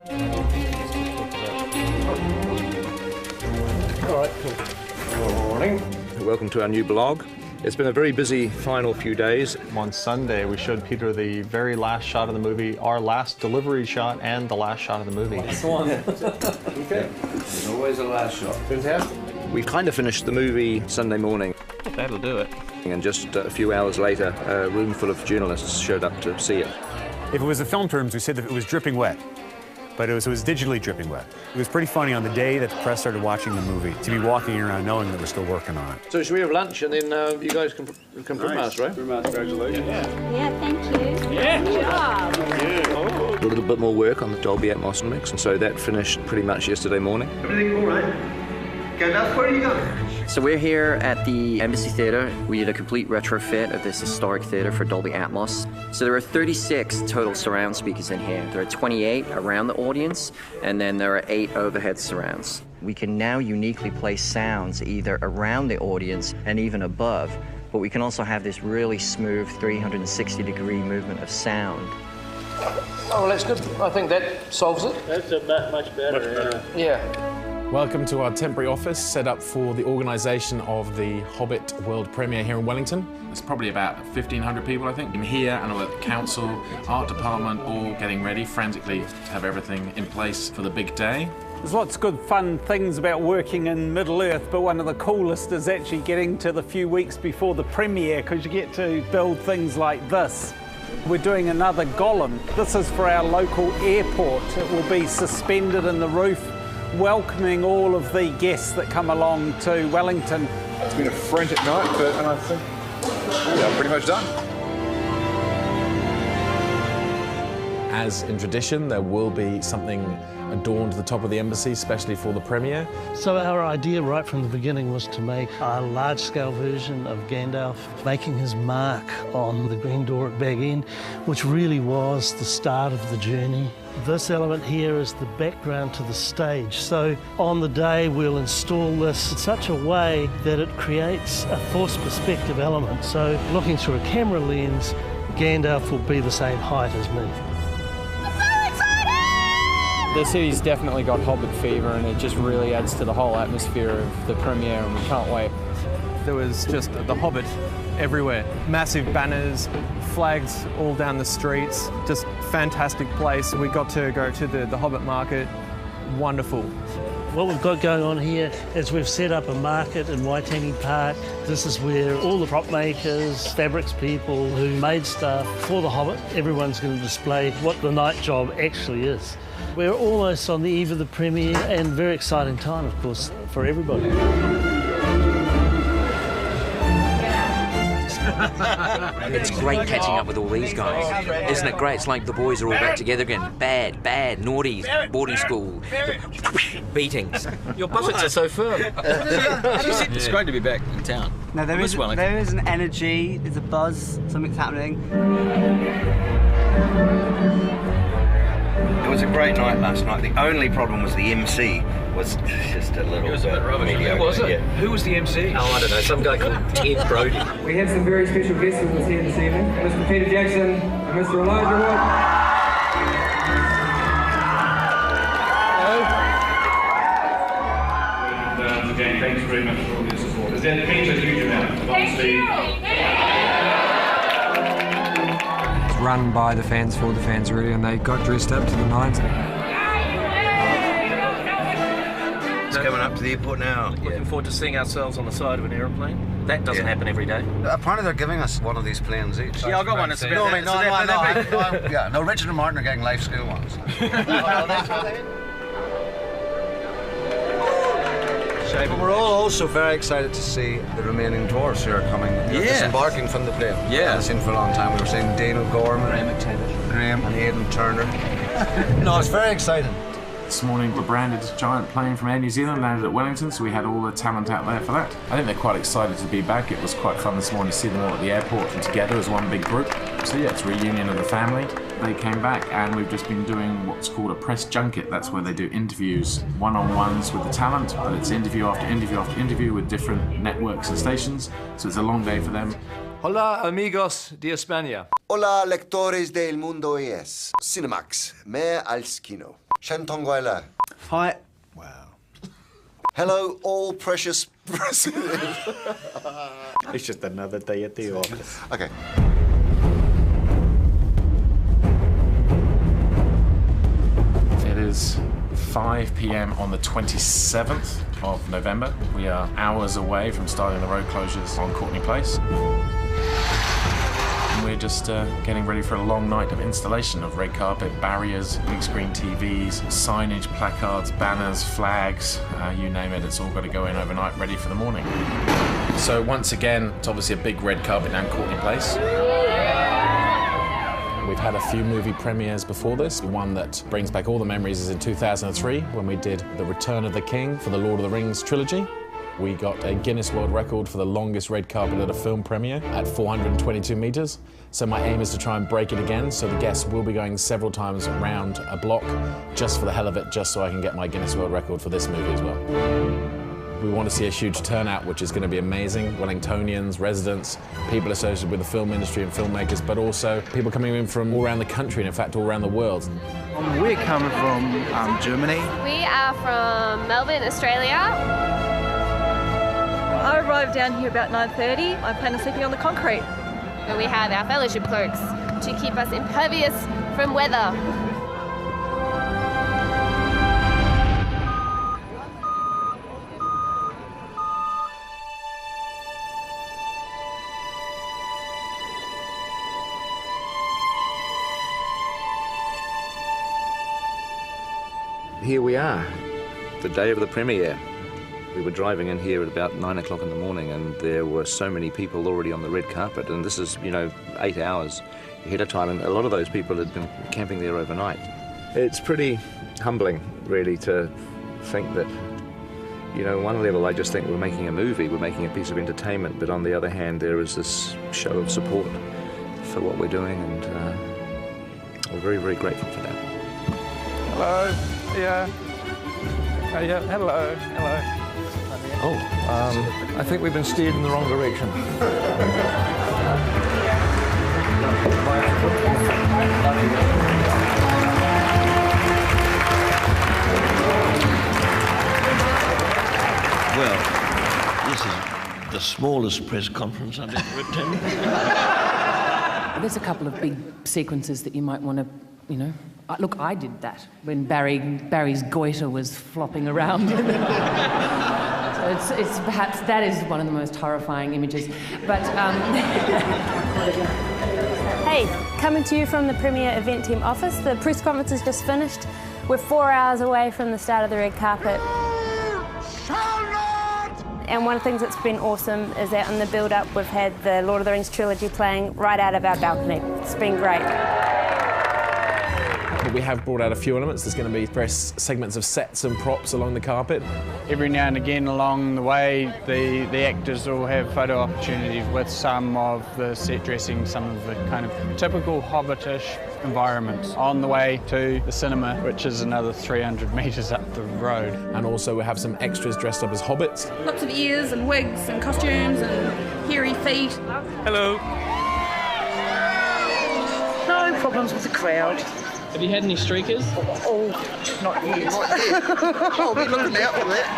All right, cool. Good morning. Welcome to our new blog. It's been a very busy final few days. On Sunday, we showed Peter the very last shot of the movie, our last delivery shot, and the last shot of the movie. That's the one. Okay. There's always a last shot. Fantastic. We kind of finished the movie Sunday morning. That'll do it. And just a few hours later, a room full of journalists showed up to see it. If it was the film terms, we said that it was dripping wet. But it was digitally dripping wet. It was pretty funny on the day that the press started watching the movie to be walking around knowing that we're still working on it. So should we have lunch and then you guys can from us, right? From us, congratulations. Yeah, thank you. Yeah. Good job. A little bit more work on the Dolby Atmos mix, and so that finished pretty much yesterday morning. Everything all right? Gandalf, where are you going? So we're here at the Embassy Theatre. We did a complete retrofit of this historic theatre for Dolby Atmos. So there are 36 total surround speakers in here. There are 28 around the audience, and then there are 8 overhead surrounds. We can now uniquely place sounds either around the audience and even above, but we can also have this really smooth 360-degree movement of sound. Oh, well, that's good. I think that solves it. That's a bit much better. Yeah. Welcome to our temporary office set up for the organisation of the Hobbit world premiere here in Wellington. There's probably about 1,500 people, I think, in here, and all at the council, art department, all getting ready frantically to have everything in place for the big day. There's lots of good fun things about working in Middle-earth, but one of the coolest is actually getting to the few weeks before the premiere, because you get to build things like this. We're doing another golem. This is for our local airport. It will be suspended in the roof, welcoming all of the guests that come along to Wellington. It's been a frantic night, and I think I'm pretty much done. As in tradition, there will be something adorned to the top of the embassy, especially for the premiere. So our idea right from the beginning was to make a large-scale version of Gandalf making his mark on the green door at Bag End, which really was the start of the journey. This element here is the background to the stage. So on the day we'll install this in such a way that it creates a forced perspective element. So looking through a camera lens, Gandalf will be the same height as me. The city's definitely got Hobbit fever, and it just really adds to the whole atmosphere of the premiere, and we can't wait. There was just the Hobbit everywhere. Massive banners, flags all down the streets, just fantastic place. We got to go to the Hobbit market, wonderful. What we've got going on here is we've set up a market in Waitangi Park. This is where all the prop makers, fabrics people who made stuff for the Hobbit, everyone's going to display what the night job actually is. We're almost on the eve of the premiere, and very exciting time, of course, for everybody. It's great catching up with all these guys. Isn't it great? It's like the boys are all back together again. Bad, naughty, boarding school, beatings. Your buffets are so firm. It's great to be back in town. No, there is an energy, there's a buzz, something's happening. It was a great night last night. The only problem was the MC was just a little bit mediocre. Who was it? Yeah. Who was the MC? Oh, I don't know. Some guy called Ted Brody. We have some very special guests with us here this evening. Mr. Peter Jackson and Mr. Elijah Wood. And again, thanks very much for all your support. That means a huge amount. Run by the fans, for the fans really, and they got dressed up to the nines. It's coming up to the airport now. Looking forward to seeing ourselves on the side of an aeroplane. That doesn't happen every day. Apparently they're giving us one of these planes each. Yeah, I've got one. It's a bit. No, Richard and Martin are getting life school ones. But we're all also very excited to see the remaining dwarfs who are coming, disembarking from the plane. Yeah. We haven't seen for a long time. We were seeing Dano Gorman, Graham and Aidan Turner. No, it's very exciting. This morning, the branded giant plane from Air New Zealand landed at Wellington, so we had all the talent out there for that. I think they're quite excited to be back. It was quite fun this morning to see them all at the airport and together as one big group. So yeah, it's a reunion of the family. They came back, and we've just been doing what's called a press junket. That's where they do interviews, one-on-ones with the talent, but it's interview after interview after interview with different networks and stations. So it's a long day for them. Hola, amigos de España. Hola, lectores del mundo es. Cinemax, me al skino. Shen Tongguai. Hi. Hello, all precious president. It's just another day at the office. Okay. It is 5 p.m. on the 27th of November. We are hours away from starting the road closures on Courtney Place. And we're just getting ready for a long night of installation of red carpet, barriers, big screen TVs, signage, placards, banners, flags, you name it, it's all got to go in overnight, ready for the morning. So once again, it's obviously a big red carpet down Courtney Place. We've had a few movie premieres before this. One that brings back all the memories is in 2003 when we did The Return of the King for the Lord of the Rings trilogy. We got a Guinness World Record for the longest red carpet at a film premiere at 422 meters. So my aim is to try and break it again, so the guests will be going several times around a block just for the hell of it, just so I can get my Guinness World Record for this movie as well. We want to see a huge turnout, which is going to be amazing. Wellingtonians, residents, people associated with the film industry and filmmakers, but also people coming in from all around the country and, in fact, all around the world. We're coming from Germany. We are from Melbourne, Australia. I arrived down here about 9:30. I plan on sleeping on the concrete. And we have our fellowship cloaks to keep us impervious from weather. Here we are, the day of the premiere. We were driving in here at about 9 o'clock in the morning and there were so many people already on the red carpet, and this is, 8 hours ahead of time, and a lot of those people had been camping there overnight. It's pretty humbling, really, to think that, on one level I just think we're making a movie, we're making a piece of entertainment, but on the other hand there is this show of support for what we're doing, and we're very, very grateful for that. Hello. Yeah. Yeah. Hello. Hello. Oh, I think we've been steered in the wrong direction. Well, this is the smallest press conference I've ever attended. There's a couple of big sequences that you might want to, look, I did that when Barry's goiter was flopping around. So it's perhaps that is one of the most horrifying images. But Hey, coming to you from the Premier Event Team office. The press conference has just finished. We're 4 hours away from the start of the red carpet. And one of the things that's been awesome is that in the build-up we've had the Lord of the Rings trilogy playing right out of our balcony. It's been great. We have brought out a few elements. There's going to be various segments of sets and props along the carpet. Every now and again along the way, the actors will have photo opportunities with some of the set dressing, some of the kind of typical Hobbitish environments on the way to the cinema, which is another 300 metres up the road. And also we have some extras dressed up as hobbits. Lots of ears and wigs and costumes and hairy feet. Hello. No problems with the crowd. Have you had any streakers? Oh, not yet. I'll be looking out for that.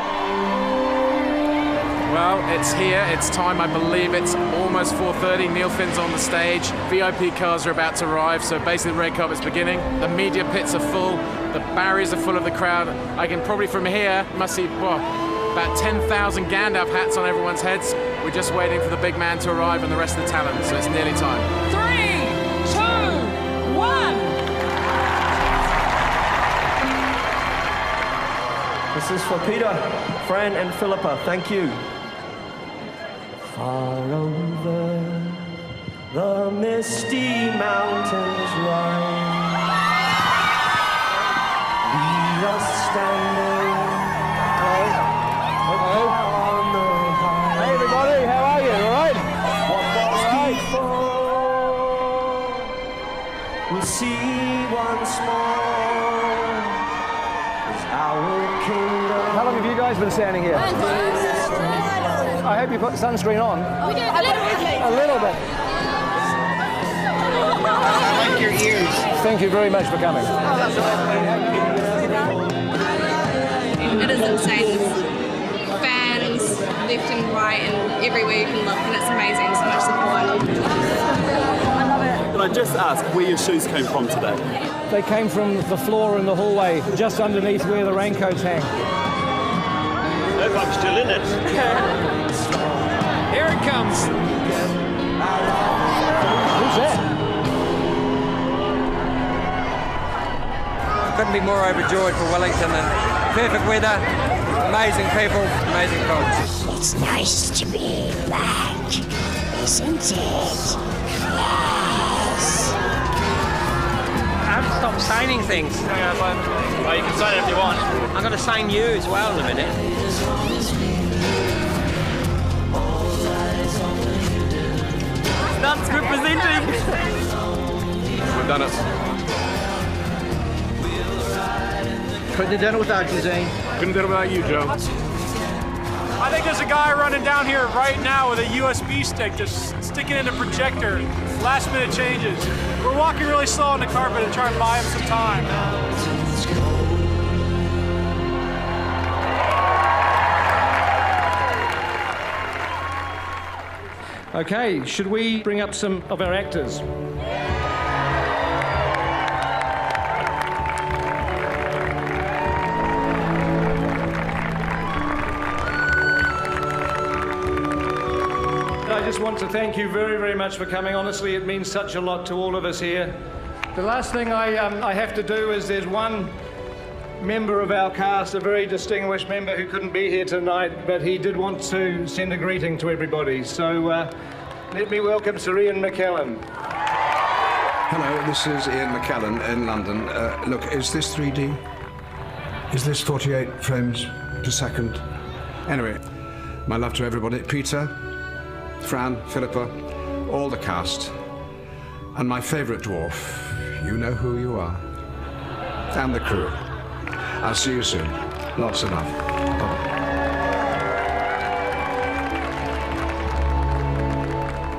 Well, it's here, it's time, I believe it's almost 4:30, Neil Finn's on the stage, VIP cars are about to arrive, so basically the red carpet's beginning, the media pits are full, the barriers are full of the crowd. I can probably from here, must see, about 10,000 Gandalf hats on everyone's heads. We're just waiting for the big man to arrive and the rest of the talent, so it's nearly time. 3, 2, 1. This is for Peter, Fran and Philippa. Thank you. Far over the misty mountains rise. We are standing on the high. Hey everybody, how are you? All right? What was before, we'll see once more. Our kingdom. How long have you guys been standing here? I hope you put sunscreen on. We did a little bit. A little bit. I like your ears. Thank you very much for coming. just ask where your shoes came from today. They came from the floor in the hallway, just underneath where the raincoats hang. Hope I'm still in it. Here it comes. Who's that? Couldn't be more overjoyed for Wellington, and perfect weather, amazing people, amazing folks. It's nice to be back, isn't it? Yes. I haven't stopped signing things. Well, you can sign it if you want. I'm going to sign you as well in a minute. That's good presenting. We've done it. Couldn't have done it without you, Zane. Couldn't do it without you, Joe. I think there's a guy running down here right now with a USB stick just sticking in a projector. Last minute changes. We're walking really slow on the carpet and trying to buy him some time. Okay, should we bring up some of our actors? I just want to thank you very, very much for coming. Honestly, it means such a lot to all of us here. The last thing I have to do is there's one member of our cast, a very distinguished member who couldn't be here tonight, but he did want to send a greeting to everybody. So let me welcome Sir Ian McKellen. Hello, this is Ian McKellen in London. Look, is this 3D? Is this 48 frames per second? Anyway, my love to everybody. Peter, Fran, Philippa, all the cast, and my favourite dwarf, you know who you are, and the crew. I'll see you soon. Lots of love. Bye-bye.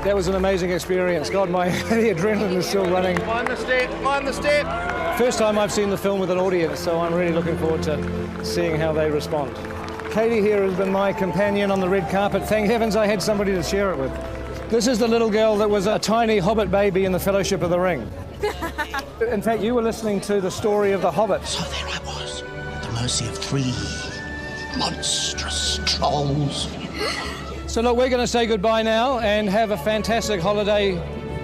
That was an amazing experience. God, my the adrenaline is still running. Mind the step, mind the step. First time I've seen the film with an audience, so I'm really looking forward to seeing how they respond. Katie here has been my companion on the red carpet. Thank heavens I had somebody to share it with. This is the little girl that was a tiny Hobbit baby in the Fellowship of the Ring. In fact, you were listening to the story of the Hobbit. So there I was, at the mercy of 3 monstrous trolls. So look, we're going to say goodbye now and have a fantastic holiday.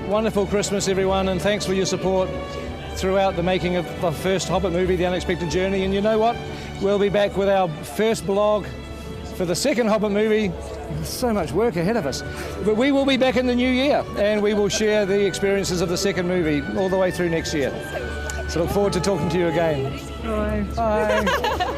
Wonderful Christmas, everyone, and thanks for your support throughout the making of the first Hobbit movie, The Unexpected Journey. And you know what? We'll be back with our first blog for the second Hobbit movie. There's so much work ahead of us. But we will be back in the new year, and we will share the experiences of the second movie all the way through next year. So look forward to talking to you again. Bye. Bye.